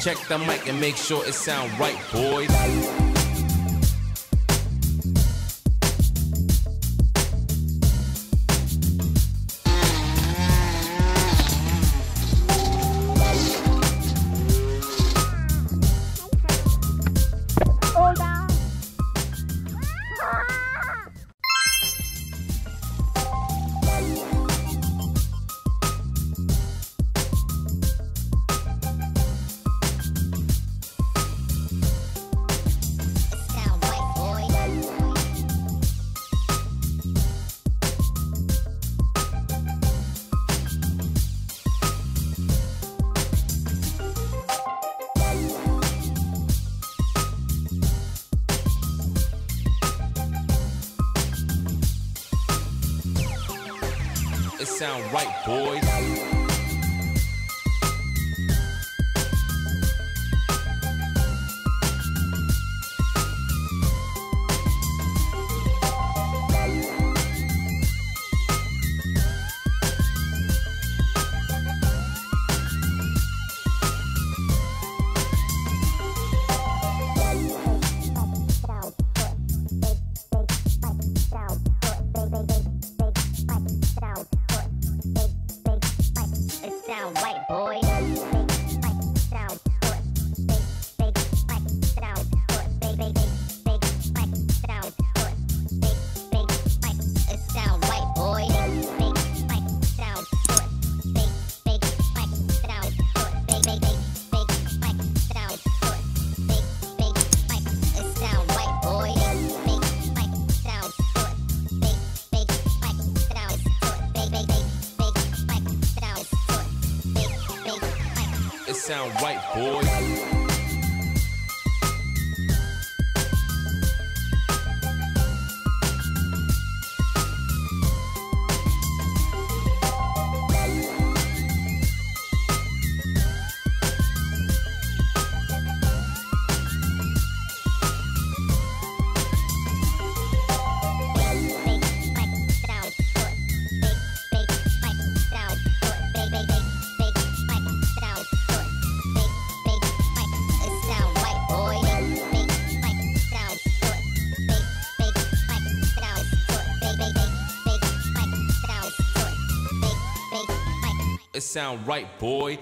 Check the mic and make sure it sound right, boys. It sound right, boys. Sound right, boys. It sound right, boy.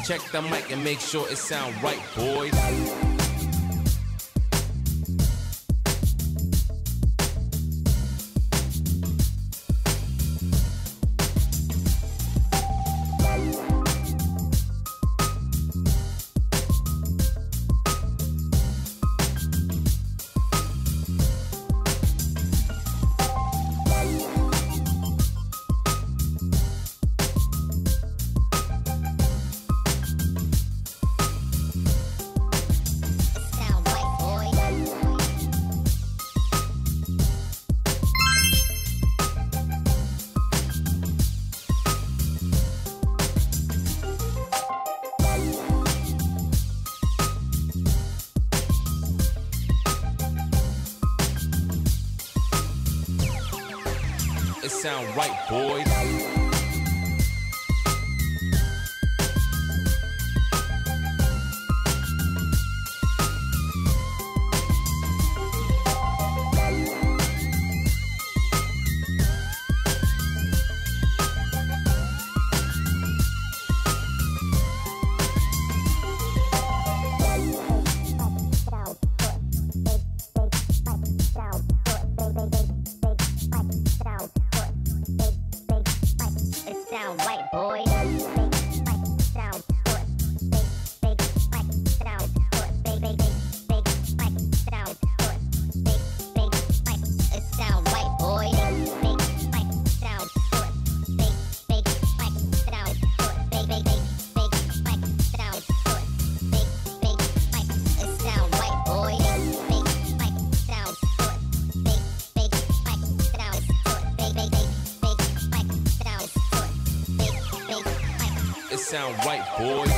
Check the mic and make sure it sound right, boys. It sound right, boys. Sound right, boys.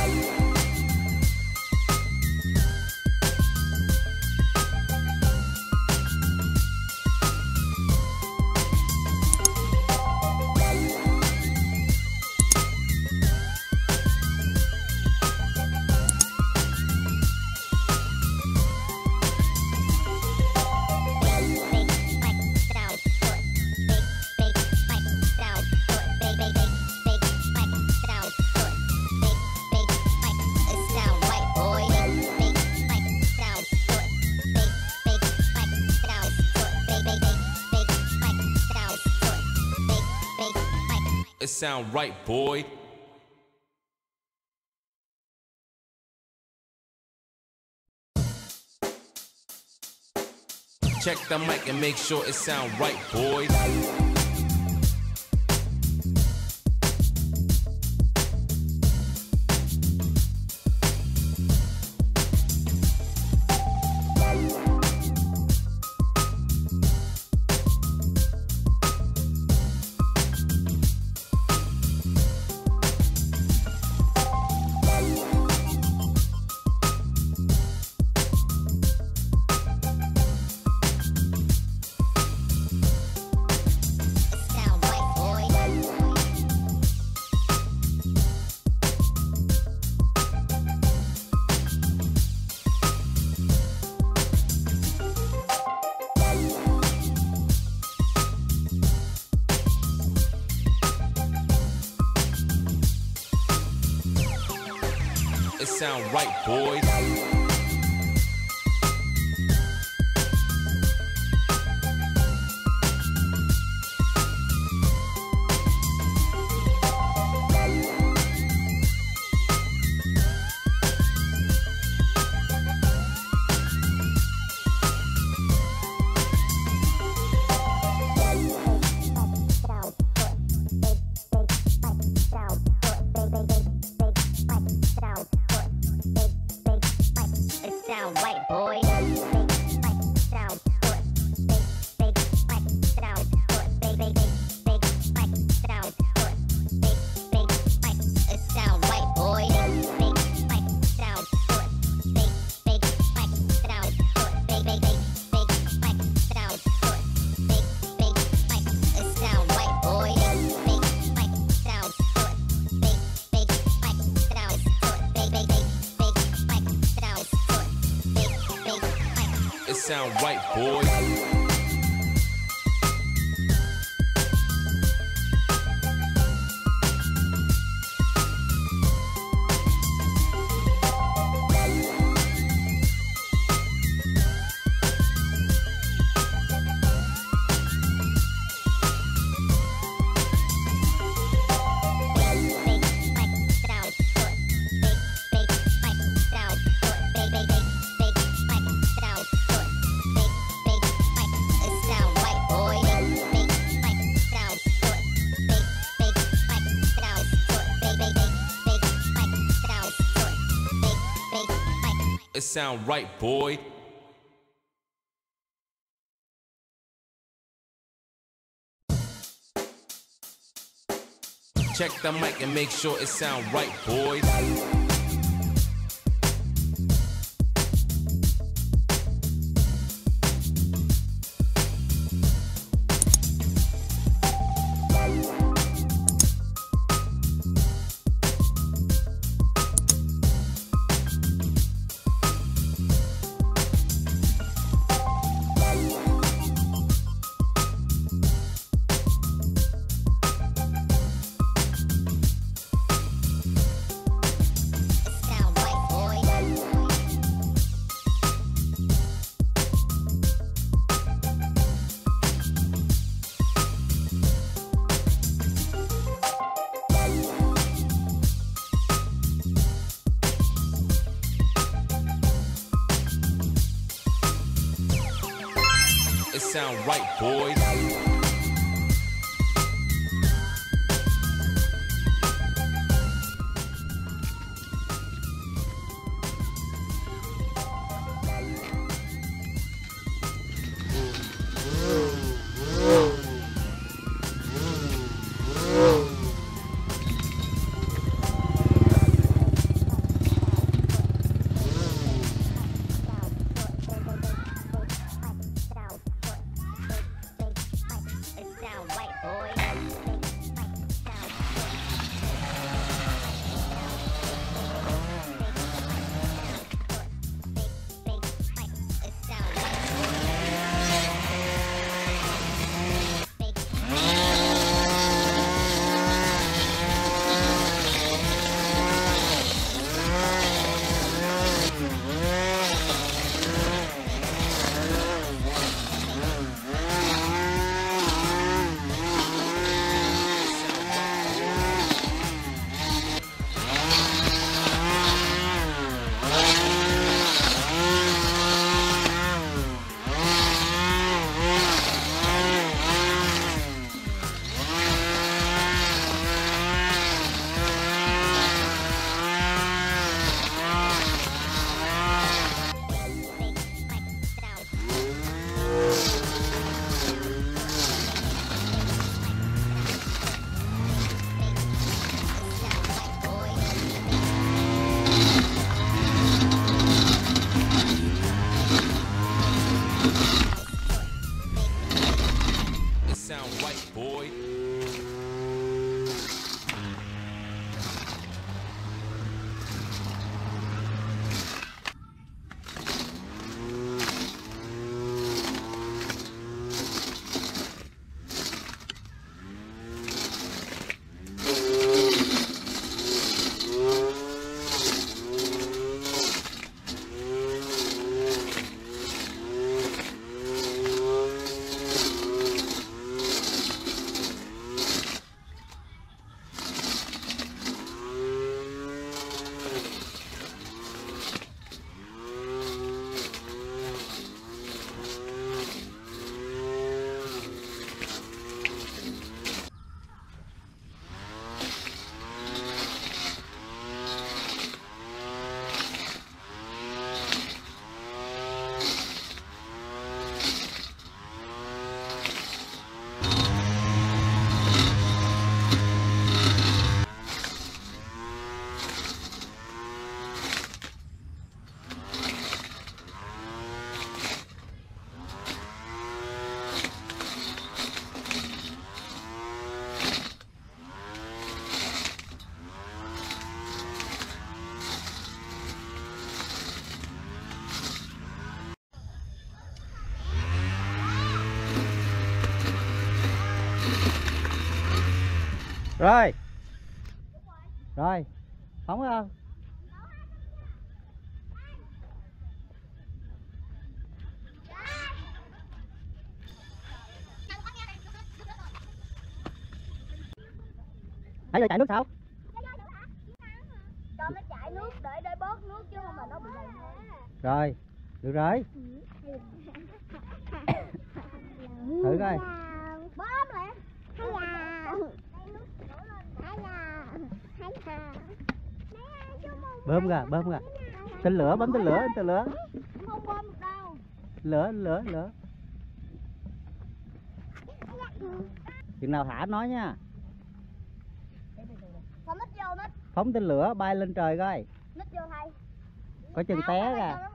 it sound right, boy. Check the mic and make sure it sound right, boys. It sound right, boys. It sound right, boys. It sound right, boy. Check the mic and make sure it sound right, boys. It sound right, boys. sound right, boy. Rồi. Rồi. Phóng không? Nãy giờ chạy nước sao? Cho nó chạy nước để bớt nước chứ không là nó bị đầy thôi. Rồi, được rồi. Thử coi. Bớt rồi. Bơm ra, bơm ra. Tên lửa, bấm tên lửa, tên lửa. Không bơm được đâu. Lửa, lửa, lửa. Chừng nào thả nói nha. Phóng nít vô nít. Phóng tên lửa bay lên trời coi. Nít vô thầy. Có chừng té ra.